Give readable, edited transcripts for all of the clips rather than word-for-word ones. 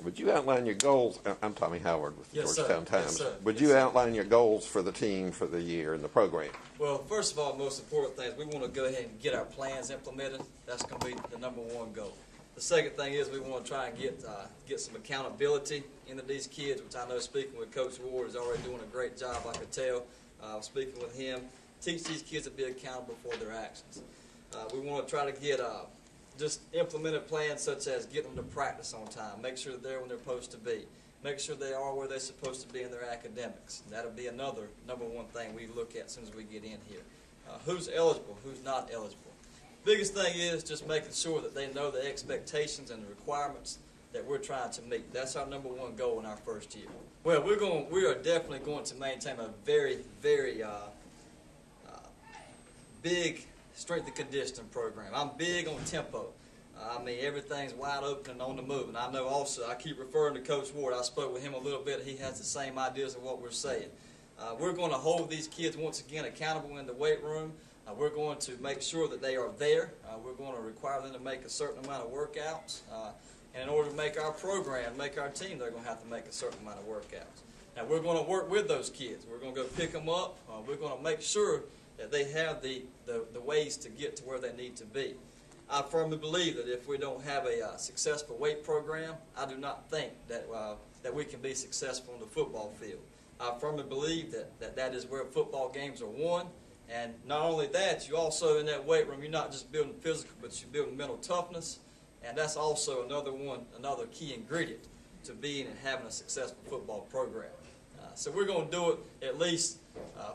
Would you outline your goals? I'm Tommy Howard with the Yes, Georgetown sir. Times. Yes, sir. Would Yes, you sir. outline your goals for the team for the year and the program? Well, first of all, the most important thing is we want to go ahead and get our plans implemented. That's going to be the #1 goal. The second thing is we want to try and get some accountability into these kids, which I know speaking with Coach Ward is already doing a great job, I could tell. Speaking with him, teach these kids to be accountable for their actions. We want to try to get just implemented plans such as getting them to practice on time, make sure they're when they're supposed to be, make sure they are where they're supposed to be in their academics. That'll be another #1 thing we look at as soon as we get in here. Who's eligible, who's not eligible. Biggest thing is just making sure that they know the expectations and the requirements that we're trying to meet. That's our #1 goal in our first year. Well, we are definitely going to maintain a very, very big strength and conditioning program. I'm big on tempo. I mean, everything's wide open and on the move. And I know also, I keep referring to Coach Ward. I spoke with him a little bit. He has the same ideas of what we're saying. We're going to hold these kids, once again, accountable in the weight room. We're going to make sure that they are there. We're going to require them to make a certain amount of workouts. And in order to make our program, make our team, they're going to have to make a certain amount of workouts. Now, we're going to work with those kids. We're going to go pick them up. We're going to make sure that they have the ways to get to where they need to be. I firmly believe that if we don't have a successful weight program, I do not think that we can be successful on the football field. I firmly believe that is where football games are won. And not only that, you also in that weight room, you're not just building physical, but you're building mental toughness. And that's also another key ingredient to being and having a successful football program. So we're going to do it at least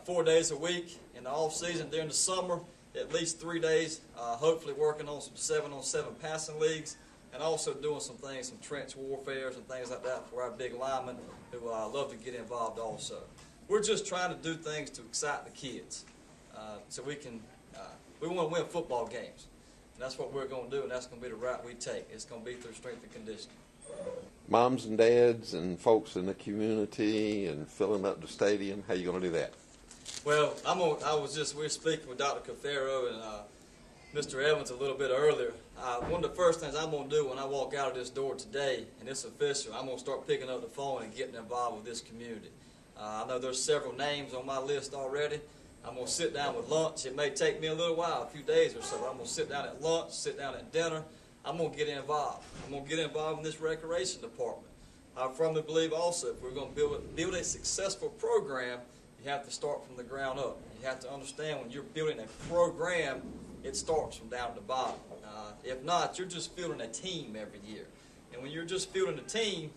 4 days a week in the off season. During the summer, at least 3 days, hopefully working on some 7-on-7 passing leagues, and also doing some things, some trench warfares and things like that for our big linemen who love to get involved also. We're just trying to do things to excite the kids. So we want to win football games. And that's what we're going to do, and that's going to be the route we take. It's going to be through strength and conditioning. Moms and dads and folks in the community and filling up the stadium, how are you going to do that? Well, we were speaking with Dr. Cafaro and Mr. Evans a little bit earlier. One of the first things I'm going to do when I walk out of this door today, and it's official, I'm going to start picking up the phone and getting involved with this community. I know there's several names on my list already. I'm going to sit down with lunch. It may take me a little while, a few days or so. I'm going to sit down at lunch, sit down at dinner. I'm going to get involved. I'm going to get involved in this recreation department. I firmly believe also if we're going to build a successful program, you have to start from the ground up. You have to understand when you're building a program, it starts from down to the bottom. If not, you're just building a team every year. And when you're just building a team,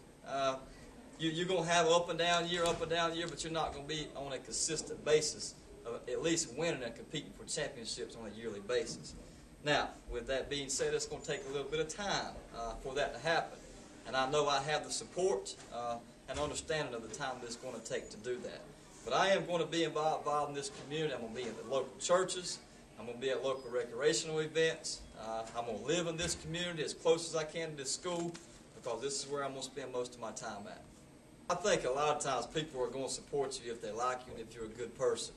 you're going to have up and down year, but you're not going to be on a consistent basis of at least winning and competing for championships on a yearly basis. Now, with that being said, it's going to take a little bit of time for that to happen. And I know I have the support and understanding of the time that it's going to take to do that. But I am going to be involved in this community. I'm going to be in the local churches. I'm going to be at local recreational events. I'm going to live in this community as close as I can to this school because this is where I'm going to spend most of my time at. I think a lot of times people are going to support you if they like you and if you're a good person.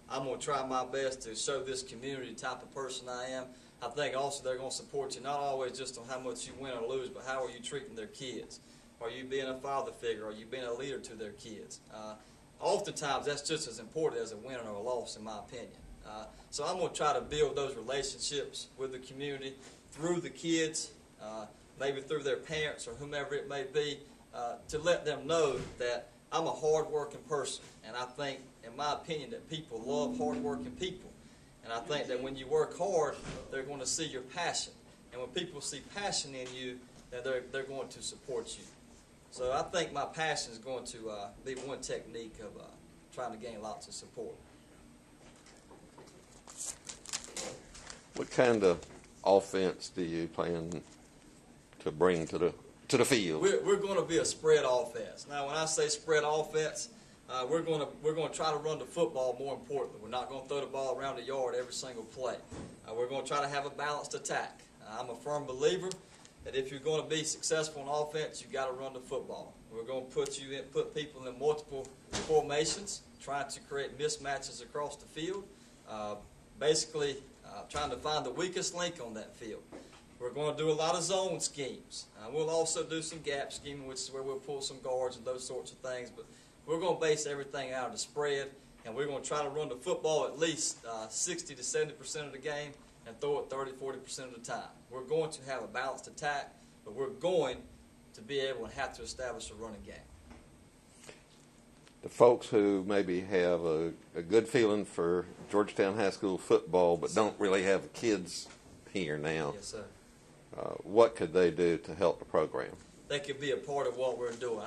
I'm going to try my best to show this community the type of person I am. I think also they're going to support you not always just on how much you win or lose, but how are you treating their kids? Are you being a father figure? Are you being a leader to their kids? Oftentimes that's just as important as a win or a loss in my opinion. So I'm going to try to build those relationships with the community through the kids, maybe through their parents or whomever it may be, to let them know that I'm a hard-working person, and I think, in my opinion, that people love hard-working people. And I think that when you work hard, they're going to see your passion. And when people see passion in you, then they're going to support you. So I think my passion is going to be one technique of trying to gain lots of support. What kind of offense do you plan to bring to the field? We're going to be a spread offense. Now, when I say spread offense, we're going to try to run the football more importantly. We're not going to throw the ball around the yard every single play. We're going to try to have a balanced attack. I'm a firm believer that if you're going to be successful in offense, you've got to run the football. We're going to put people in multiple formations, trying to create mismatches across the field, basically trying to find the weakest link on that field. We're going to do a lot of zone schemes. We'll also do some gap scheming, which is where we'll pull some guards and those sorts of things. But we're going to base everything out of the spread, and we're going to try to run the football at least 60 to 70% of the game and throw it 30, 40% of the time. We're going to have a balanced attack, but we're going to be able and have to establish a running game. The folks who maybe have a good feeling for Georgetown High School football but don't really have kids here now, Yes, sir. What could they do to help the program? They could be a part of what we're doing.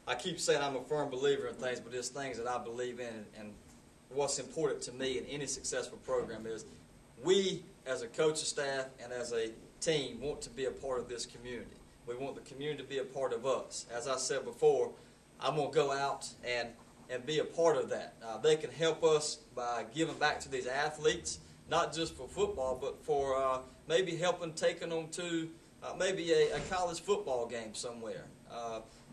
I keep saying I'm a firm believer in things, but there's things that I believe in, and what's important to me in any successful program is we, as a coaching staff and as a team, want to be a part of this community. We want the community to be a part of us. As I said before, I'm going to go out and be a part of that. They can help us by giving back to these athletes, not just for football, but for maybe helping taking them to maybe a college football game somewhere.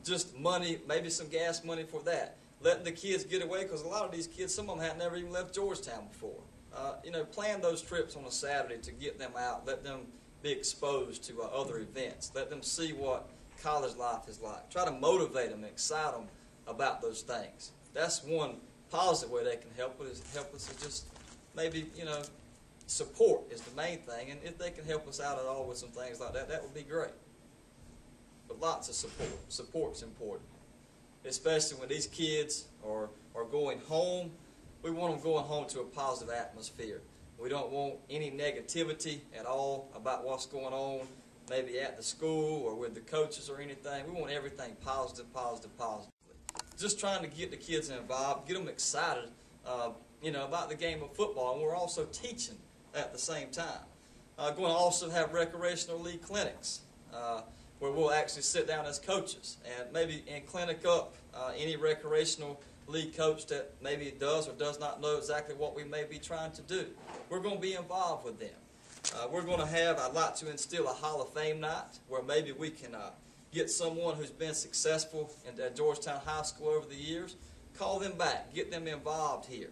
Just money, maybe some gas money for that. Letting the kids get away, because a lot of these kids, some of them had never even left Georgetown before. Plan those trips on a Saturday to get them out, let them be exposed to other events, let them see what college life is like. Try to motivate them and excite them about those things. That's one positive way they can help us is just maybe, support is the main thing. And if they can help us out at all with some things like that, that would be great. But lots of support. Support's important. Especially when these kids are going home. We want them going home to a positive atmosphere. We don't want any negativity at all about what's going on, maybe at the school or with the coaches or anything. We want everything positive, positive, positive. Just trying to get the kids involved, get them excited, about the game of football. And we're also teaching at the same time. Going to also have recreational league clinics where we'll actually sit down as coaches and maybe clinic up any recreational league coach that maybe does or does not know exactly what we may be trying to do. We're going to be involved with them. We're going to have, I'd like to instill a Hall of Fame night where maybe we can get someone who's been successful at Georgetown High School over the years, call them back, get them involved here.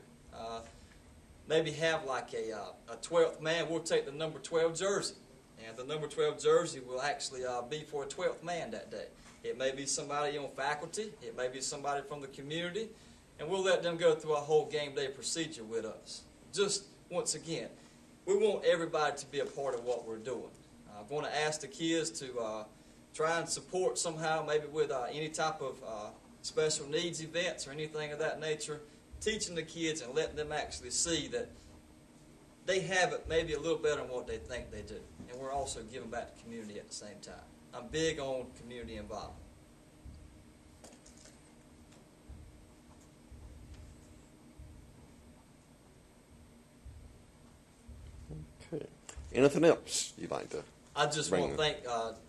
Maybe have like a 12th man. We'll take the number 12 jersey, and the number 12 jersey will actually be for a 12th man that day. It may be somebody on faculty, it may be somebody from the community, and we'll let them go through a whole game day procedure with us. Just, once again, we want everybody to be a part of what we're doing. I'm going to ask the kids to try and support somehow, maybe with any type of special needs events or anything of that nature, teaching the kids and letting them actually see that they have it maybe a little better than what they think they do. And we're also giving back to the community at the same time. I'm big on community involvement. Okay. Anything else you'd like to? I just want to thank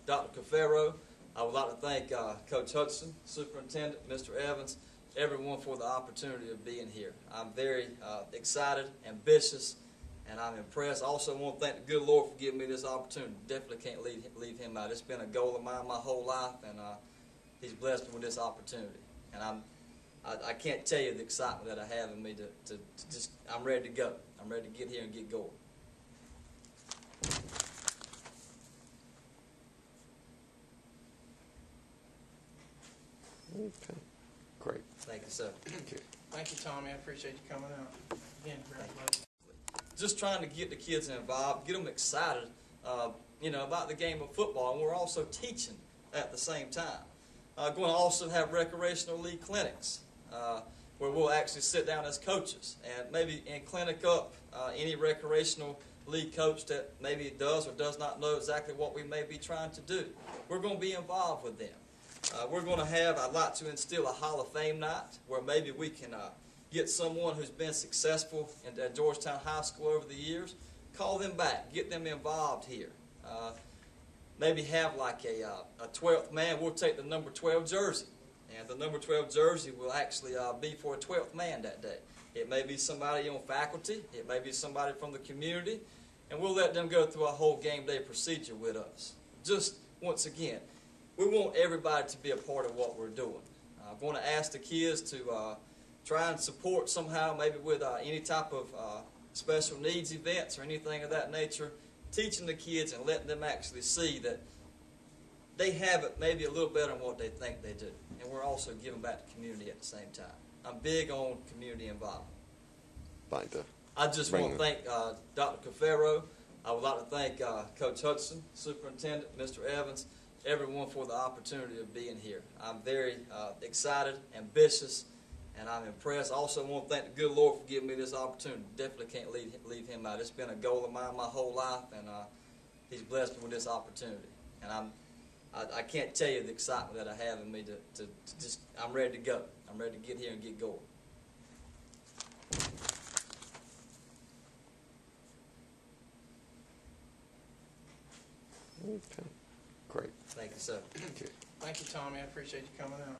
Dr. Cafaro. I would like to thank Coach Hudson, Superintendent, Mr. Evans, everyone for the opportunity of being here. I'm very excited, ambitious, and I'm impressed. I also want to thank the good Lord for giving me this opportunity. Definitely can't leave him out. It's been a goal of mine my whole life, and he's blessed me with this opportunity. And I can't tell you the excitement that I have in me to just, I'm ready to go. I'm ready to get here and get going. Okay. Great. Thank you, sir. Thank you. Thank you, Tommy. I appreciate you coming out. Again, congratulations. Just trying to get the kids involved, get them excited, about the game of football, and we're also teaching at the same time. Going to also have recreational league clinics where we'll actually sit down as coaches and maybe clinic up any recreational league coach that maybe does or does not know exactly what we may be trying to do. We're going to be involved with them. We're going to have, I'd like to instill a Hall of Fame night where maybe we can get someone who's been successful at Georgetown High School over the years, call them back, get them involved here. Maybe have like a 12th man. We'll take the number 12 jersey, and the number 12 jersey will actually be for a 12th man that day. It may be somebody on faculty, it may be somebody from the community, and we'll let them go through a whole game day procedure with us. Just, once again, we want everybody to be a part of what we're doing. I'm going to ask the kids to try and support somehow, maybe with any type of special needs events or anything of that nature, teaching the kids and letting them actually see that they have it maybe a little better than what they think they do. And we're also giving back to the community at the same time. I'm big on community involvement. Like to I just want to thank Dr. Cafaro. I would like to thank Coach Hudson, Superintendent, Mr. Evans, everyone for the opportunity of being here. I'm very excited, ambitious, and I'm impressed. I also want to thank the good Lord for giving me this opportunity. Definitely can't leave him out. It's been a goal of mine my whole life, and he's blessed me with this opportunity. And I can't tell you the excitement that I have in me to just, I'm ready to go. I'm ready to get here and get going. Okay. Great. Thank you, sir. Okay. Thank you, Tommy. I appreciate you coming out.